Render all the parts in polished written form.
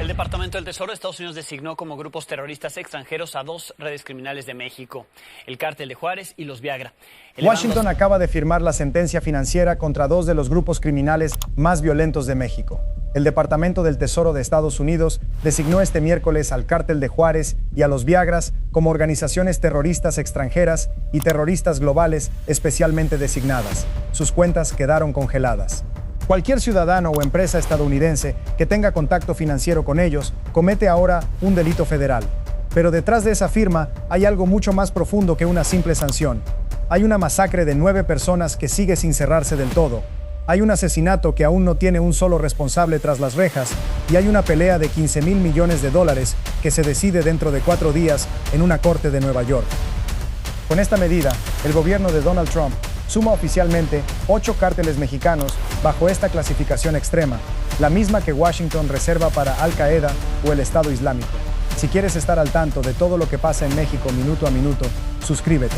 El Departamento del Tesoro de Estados Unidos designó como grupos terroristas extranjeros a dos redes criminales de México, el Cártel de Juárez y los Viagra. Washington acaba de firmar la sentencia financiera contra dos de los grupos criminales más violentos de México. El Departamento del Tesoro de Estados Unidos designó este miércoles al Cártel de Juárez y a los Viagras como organizaciones terroristas extranjeras y terroristas globales especialmente designadas. Sus cuentas quedaron congeladas. Cualquier ciudadano o empresa estadounidense que tenga contacto financiero con ellos comete ahora un delito federal. Pero detrás de esa firma hay algo mucho más profundo que una simple sanción. Hay una masacre de 9 personas que sigue sin cerrarse del todo. Hay un asesinato que aún no tiene un solo responsable tras las rejas y hay una pelea de $15,000 millones que se decide dentro de 4 días en una corte de Nueva York. Con esta medida, el gobierno de Donald Trump suma oficialmente 8 cárteles mexicanos bajo esta clasificación extrema, la misma que Washington reserva para Al Qaeda o el Estado Islámico. Si quieres estar al tanto de todo lo que pasa en México minuto a minuto, suscríbete.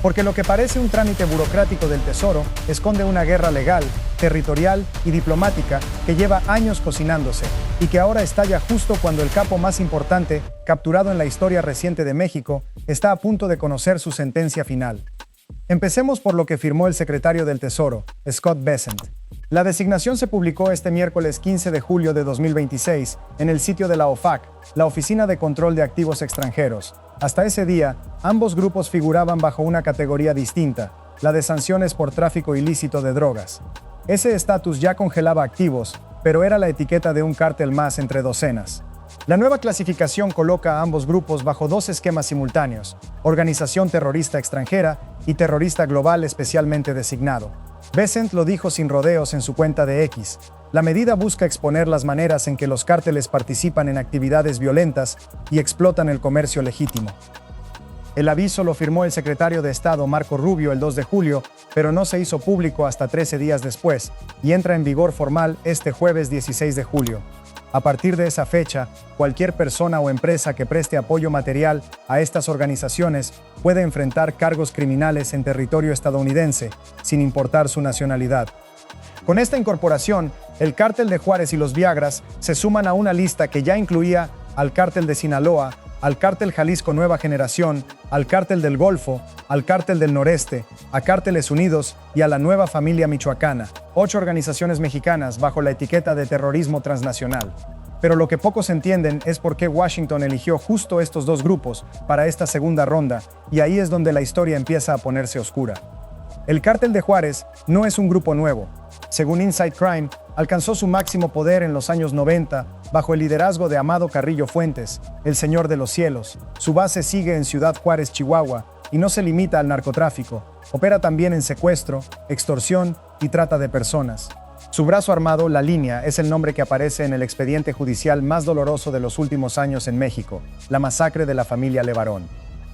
Porque lo que parece un trámite burocrático del Tesoro esconde una guerra legal, territorial y diplomática que lleva años cocinándose y que ahora estalla justo cuando el capo más importante, capturado en la historia reciente de México, está a punto de conocer su sentencia final. Empecemos por lo que firmó el secretario del Tesoro, Scott Bessent. La designación se publicó este miércoles 15 de julio de 2026 en el sitio de la OFAC, la Oficina de Control de Activos Extranjeros. Hasta ese día, ambos grupos figuraban bajo una categoría distinta, la de sanciones por tráfico ilícito de drogas. Ese estatus ya congelaba activos, pero era la etiqueta de un cártel más entre docenas. La nueva clasificación coloca a ambos grupos bajo 2 esquemas simultáneos: organización terrorista extranjera y terrorista global especialmente designado. Bessent lo dijo sin rodeos en su cuenta de X. La medida busca exponer las maneras en que los cárteles participan en actividades violentas y explotan el comercio legítimo. El aviso lo firmó el secretario de Estado Marco Rubio el 2 de julio, pero no se hizo público hasta 13 días después y entra en vigor formal este jueves 16 de julio. A partir de esa fecha, cualquier persona o empresa que preste apoyo material a estas organizaciones puede enfrentar cargos criminales en territorio estadounidense, sin importar su nacionalidad. Con esta incorporación, el Cártel de Juárez y los Viagras se suman a una lista que ya incluía al Cártel de Sinaloa, al Cártel Jalisco Nueva Generación, al Cártel del Golfo, al Cártel del Noreste, a Cárteles Unidos y a la Nueva Familia Michoacana, 8 organizaciones mexicanas bajo la etiqueta de terrorismo transnacional. Pero lo que pocos entienden es por qué Washington eligió justo estos dos grupos para esta segunda ronda, y ahí es donde la historia empieza a ponerse oscura. El Cártel de Juárez no es un grupo nuevo. Según Inside Crime, alcanzó su máximo poder en los años 90 bajo el liderazgo de Amado Carrillo Fuentes, el Señor de los Cielos. Su base sigue en Ciudad Juárez, Chihuahua, y no se limita al narcotráfico. Opera también en secuestro, extorsión y trata de personas. Su brazo armado, La Línea, es el nombre que aparece en el expediente judicial más doloroso de los últimos años en México, la masacre de la familia Levarón.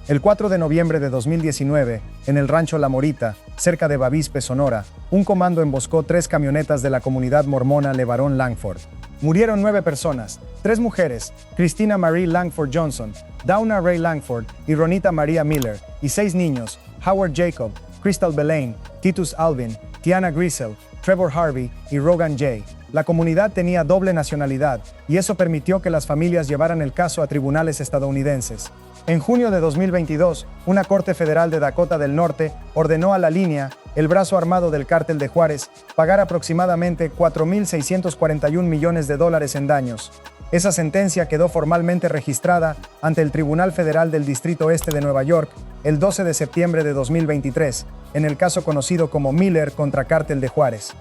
El 4 de noviembre de 2019, en el rancho La Morita, cerca de Bavispe, Sonora, un comando emboscó 3 camionetas de la comunidad mormona Levarón Langford. Murieron 9 personas, 3 mujeres, Christina Marie Langford Johnson, Dawna Ray Langford y Ronita María Miller, y 6 niños, Howard Jacob, Crystal Belaine, Titus Alvin, Tiana Grisel, Trevor Harvey y Rogan J. La comunidad tenía doble nacionalidad, y eso permitió que las familias llevaran el caso a tribunales estadounidenses. En junio de 2022, una corte federal de Dakota del Norte ordenó a La Línea, el brazo armado del Cártel de Juárez, pagar aproximadamente $4,641 millones en daños. Esa sentencia quedó formalmente registrada ante el Tribunal Federal del Distrito Este de Nueva York el 12 de septiembre de 2023, en el caso conocido como Miller contra Cártel de Juárez.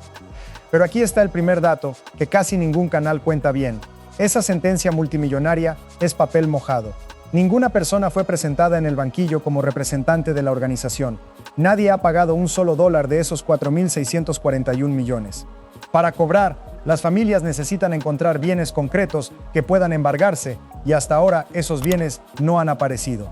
Pero aquí está el primer dato que casi ningún canal cuenta bien. Esa sentencia multimillonaria es papel mojado. Ninguna persona fue presentada en el banquillo como representante de la organización. Nadie ha pagado un solo dólar de esos $4,641 millones. Para cobrar, las familias necesitan encontrar bienes concretos que puedan embargarse, y hasta ahora esos bienes no han aparecido.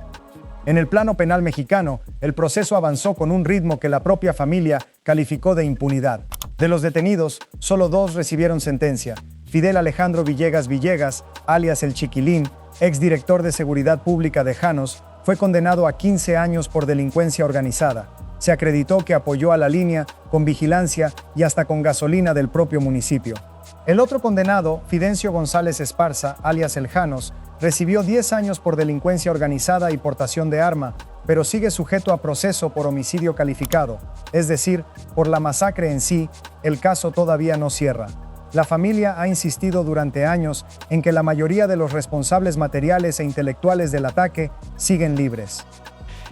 En el plano penal mexicano, el proceso avanzó con un ritmo que la propia familia calificó de impunidad. De los detenidos, solo 2 recibieron sentencia: Fidel Alejandro Villegas, alias El Chiquilín, exdirector de Seguridad Pública de Janos, fue condenado a 15 años por delincuencia organizada. Se acreditó que apoyó a La Línea con vigilancia y hasta con gasolina del propio municipio. El otro condenado, Fidencio González Esparza, alias El Janos, recibió 10 años por delincuencia organizada y portación de arma, pero sigue sujeto a proceso por homicidio calificado, es decir, por la masacre en sí. El caso todavía no cierra. La familia ha insistido durante años en que la mayoría de los responsables materiales e intelectuales del ataque siguen libres.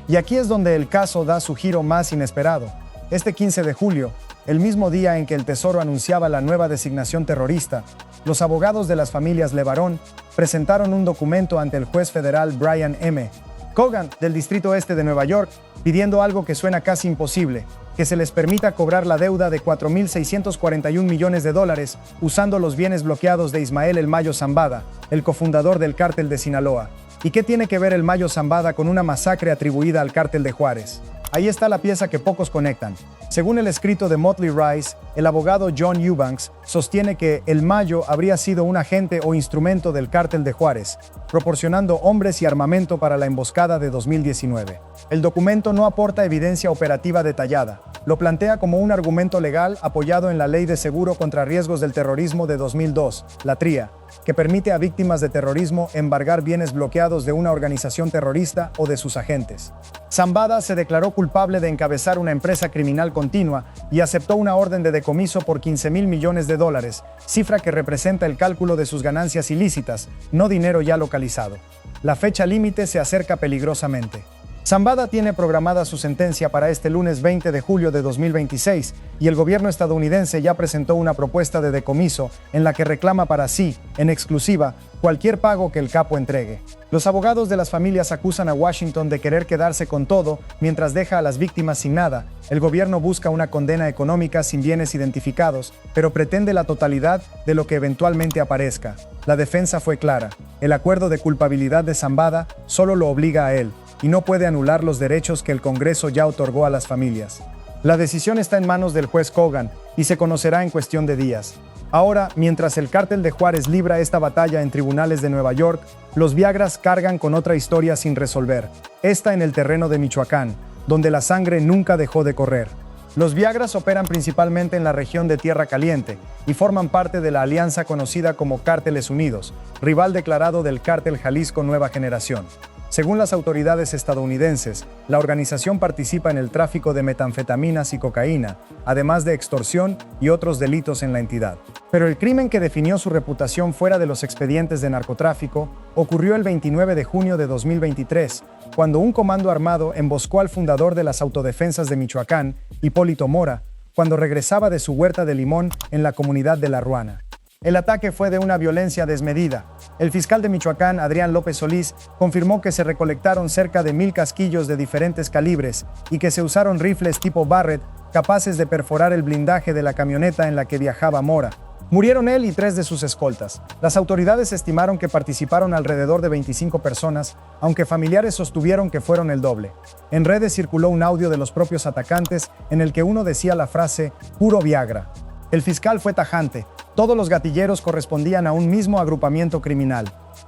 Y aquí es donde el caso da su giro más inesperado. Este 15 de julio, el mismo día en que el Tesoro anunciaba la nueva designación terrorista, los abogados de las familias Levarón presentaron un documento ante el juez federal Brian M. Cogan, del Distrito Este de Nueva York, pidiendo algo que suena casi imposible: que se les permita cobrar la deuda de $4.641 millones usando los bienes bloqueados de Ismael El Mayo Zambada, el cofundador del cártel de Sinaloa. ¿Y qué tiene que ver El Mayo Zambada con una masacre atribuida al cártel de Juárez? Ahí está la pieza que pocos conectan. Según el escrito de Motley Rice, el abogado John Eubanks sostiene que El Mayo habría sido un agente o instrumento del cártel de Juárez, proporcionando hombres y armamento para la emboscada de 2019. El documento no aporta evidencia operativa detallada. Lo plantea como un argumento legal apoyado en la Ley de Seguro contra Riesgos del Terrorismo de 2002, la TRIA, que permite a víctimas de terrorismo embargar bienes bloqueados de una organización terrorista o de sus agentes. Zambada se declaró culpable de encabezar una empresa criminal continua y aceptó una orden de decomiso por $15,000 millones, cifra que representa el cálculo de sus ganancias ilícitas, no dinero ya localizado. La fecha límite se acerca peligrosamente. Zambada tiene programada su sentencia para este lunes 20 de julio de 2026 y el gobierno estadounidense ya presentó una propuesta de decomiso en la que reclama para sí, en exclusiva, cualquier pago que el capo entregue. Los abogados de las familias acusan a Washington de querer quedarse con todo mientras deja a las víctimas sin nada. El gobierno busca una condena económica sin bienes identificados, pero pretende la totalidad de lo que eventualmente aparezca. La defensa fue clara: el acuerdo de culpabilidad de Zambada solo lo obliga a él, y no puede anular los derechos que el Congreso ya otorgó a las familias. La decisión está en manos del juez Cogan y se conocerá en cuestión de días. Ahora, mientras el cártel de Juárez libra esta batalla en tribunales de Nueva York, los Viagras cargan con otra historia sin resolver, esta en el terreno de Michoacán, donde la sangre nunca dejó de correr. Los Viagras operan principalmente en la región de Tierra Caliente y forman parte de la alianza conocida como Cárteles Unidos, rival declarado del cártel Jalisco Nueva Generación. Según las autoridades estadounidenses, la organización participa en el tráfico de metanfetaminas y cocaína, además de extorsión y otros delitos en la entidad. Pero el crimen que definió su reputación fuera de los expedientes de narcotráfico ocurrió el 29 de junio de 2023, cuando un comando armado emboscó al fundador de las autodefensas de Michoacán, Hipólito Mora, cuando regresaba de su huerta de limón en la comunidad de La Ruana. El ataque fue de una violencia desmedida. El fiscal de Michoacán, Adrián López Solís, confirmó que se recolectaron cerca de 1,000 casquillos de diferentes calibres y que se usaron rifles tipo Barrett capaces de perforar el blindaje de la camioneta en la que viajaba Mora. Murieron él y 3 de sus escoltas. Las autoridades estimaron que participaron alrededor de 25 personas, aunque familiares sostuvieron que fueron el doble. En redes circuló un audio de los propios atacantes en el que uno decía la frase «puro Viagra». El fiscal fue tajante: todos los gatilleros correspondían a un mismo agrupamiento criminal.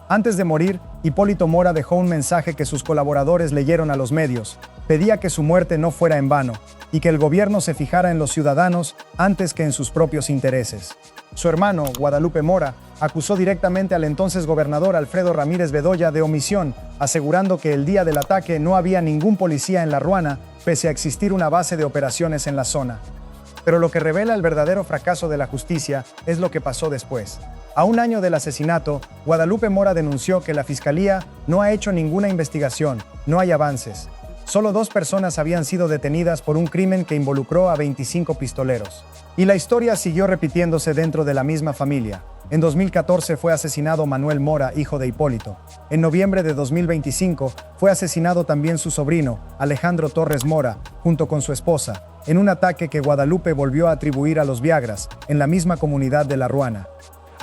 Antes de morir, Hipólito Mora dejó un mensaje que sus colaboradores leyeron a los medios. Pedía que su muerte no fuera en vano y que el gobierno se fijara en los ciudadanos antes que en sus propios intereses. Su hermano, Guadalupe Mora, acusó directamente al entonces gobernador Alfredo Ramírez Bedoya de omisión, asegurando que el día del ataque no había ningún policía en La Ruana, pese a existir una base de operaciones en la zona. Pero lo que revela el verdadero fracaso de la justicia es lo que pasó después. A un año del asesinato, Guadalupe Mora denunció que la fiscalía no ha hecho ninguna investigación, no hay avances. Solo 2 personas habían sido detenidas por un crimen que involucró a 25 pistoleros. Y la historia siguió repitiéndose dentro de la misma familia. En 2014 fue asesinado Manuel Mora, hijo de Hipólito. En noviembre de 2025 fue asesinado también su sobrino, Alejandro Torres Mora, junto con su esposa, en un ataque que Guadalupe volvió a atribuir a los Viagras, en la misma comunidad de La Ruana.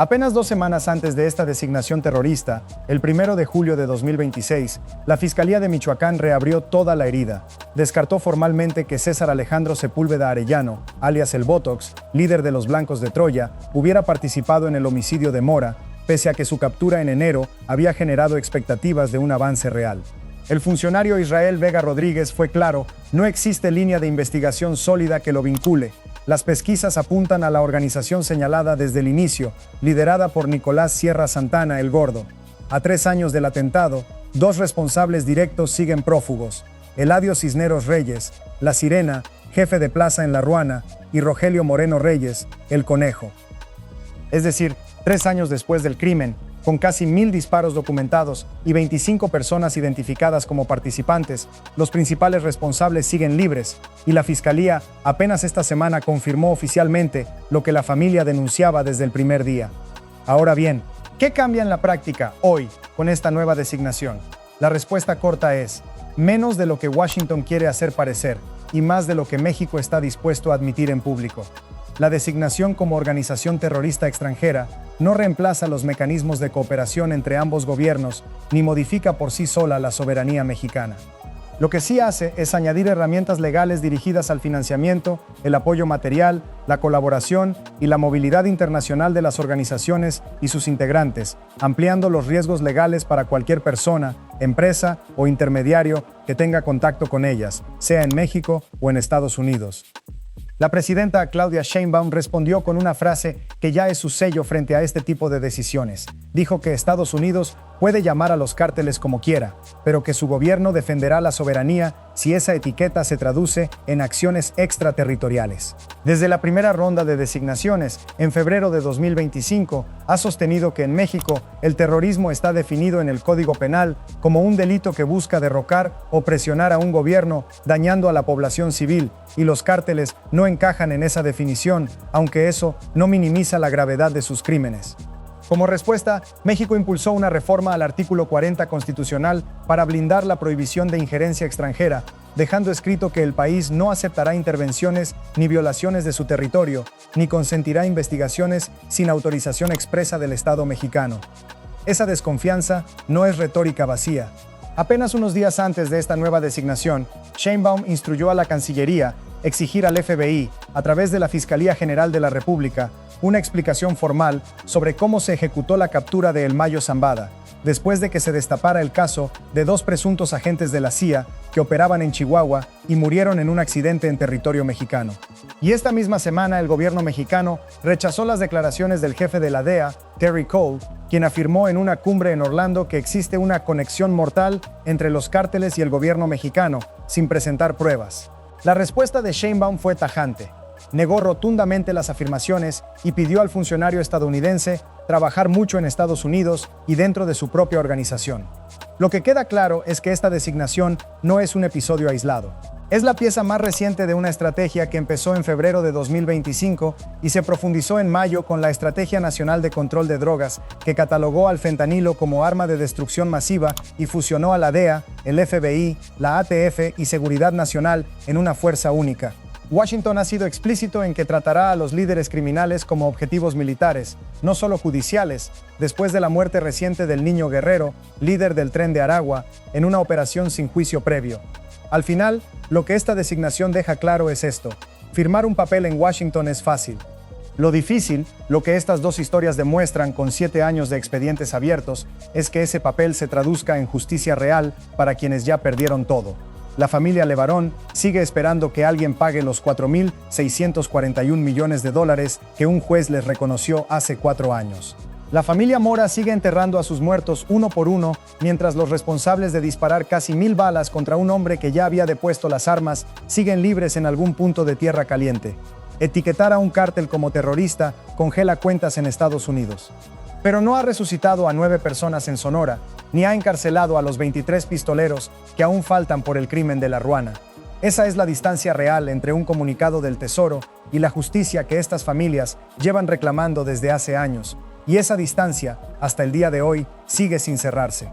Apenas 2 semanas antes de esta designación terrorista, el 1 de julio de 2026, la Fiscalía de Michoacán reabrió toda la herida. Descartó formalmente que César Alejandro Sepúlveda Arellano, alias el Botox, líder de los Blancos de Troya, hubiera participado en el homicidio de Mora, pese a que su captura en enero había generado expectativas de un avance real. El funcionario Israel Vega Rodríguez fue claro: no existe línea de investigación sólida que lo vincule. Las pesquisas apuntan a la organización señalada desde el inicio, liderada por Nicolás Sierra Santana el Gordo. A 3 años del atentado, 2 responsables directos siguen prófugos: Eladio Cisneros Reyes, La Sirena, jefe de plaza en La Ruana, y Rogelio Moreno Reyes, el Conejo. Es decir, 3 años después del crimen, con casi 1000 disparos documentados y 25 personas identificadas como participantes, los principales responsables siguen libres, y la Fiscalía apenas esta semana confirmó oficialmente lo que la familia denunciaba desde el primer día. Ahora bien, ¿qué cambia en la práctica hoy con esta nueva designación? La respuesta corta es: menos de lo que Washington quiere hacer parecer y más de lo que México está dispuesto a admitir en público. La designación como organización terrorista extranjera no reemplaza los mecanismos de cooperación entre ambos gobiernos ni modifica por sí sola la soberanía mexicana. Lo que sí hace es añadir herramientas legales dirigidas al financiamiento, el apoyo material, la colaboración y la movilidad internacional de las organizaciones y sus integrantes, ampliando los riesgos legales para cualquier persona, empresa o intermediario que tenga contacto con ellas, sea en México o en Estados Unidos. La presidenta Claudia Sheinbaum respondió con una frase que ya es su sello frente a este tipo de decisiones. Dijo que Estados Unidos puede llamar a los cárteles como quiera, pero que su gobierno defenderá la soberanía si esa etiqueta se traduce en acciones extraterritoriales. Desde la primera ronda de designaciones, en febrero de 2025, ha sostenido que en México el terrorismo está definido en el Código Penal como un delito que busca derrocar o presionar a un gobierno dañando a la población civil, y los cárteles no encajan en esa definición, aunque eso no minimiza la gravedad de sus crímenes. Como respuesta, México impulsó una reforma al artículo 40 constitucional para blindar la prohibición de injerencia extranjera, dejando escrito que el país no aceptará intervenciones ni violaciones de su territorio, ni consentirá investigaciones sin autorización expresa del Estado mexicano. Esa desconfianza no es retórica vacía. Apenas unos días antes de esta nueva designación, Sheinbaum instruyó a la Cancillería exigir al FBI, a través de la Fiscalía General de la República, una explicación formal sobre cómo se ejecutó la captura de El Mayo Zambada, después de que se destapara el caso de 2 presuntos agentes de la CIA que operaban en Chihuahua y murieron en un accidente en territorio mexicano. Y esta misma semana el gobierno mexicano rechazó las declaraciones del jefe de la DEA, Terry Cole, quien afirmó en una cumbre en Orlando que existe una conexión mortal entre los cárteles y el gobierno mexicano, sin presentar pruebas. La respuesta de Sheinbaum fue tajante. Negó rotundamente las afirmaciones y pidió al funcionario estadounidense trabajar mucho en Estados Unidos y dentro de su propia organización. Lo que queda claro es que esta designación no es un episodio aislado. Es la pieza más reciente de una estrategia que empezó en febrero de 2025 y se profundizó en mayo con la Estrategia Nacional de Control de Drogas, que catalogó al fentanilo como arma de destrucción masiva y fusionó a la DEA, el FBI, la ATF y Seguridad Nacional en una fuerza única. Washington ha sido explícito en que tratará a los líderes criminales como objetivos militares, no solo judiciales, después de la muerte reciente del niño Guerrero, líder del Tren de Aragua, en una operación sin juicio previo. Al final, lo que esta designación deja claro es esto: firmar un papel en Washington es fácil. Lo difícil, lo que estas 2 historias demuestran con 7 años de expedientes abiertos, es que ese papel se traduzca en justicia real para quienes ya perdieron todo. La familia Levarón sigue esperando que alguien pague los $4.641 millones que un juez les reconoció hace 4 años. La familia Mora sigue enterrando a sus muertos uno por uno, mientras los responsables de disparar casi 1000 balas contra un hombre que ya había depuesto las armas siguen libres en algún punto de tierra caliente. Etiquetar a un cártel como terrorista congela cuentas en Estados Unidos. Pero no ha resucitado a 9 personas en Sonora, ni ha encarcelado a los 23 pistoleros que aún faltan por el crimen de La Ruana. Esa es la distancia real entre un comunicado del Tesoro y la justicia que estas familias llevan reclamando desde hace años, y esa distancia, hasta el día de hoy, sigue sin cerrarse.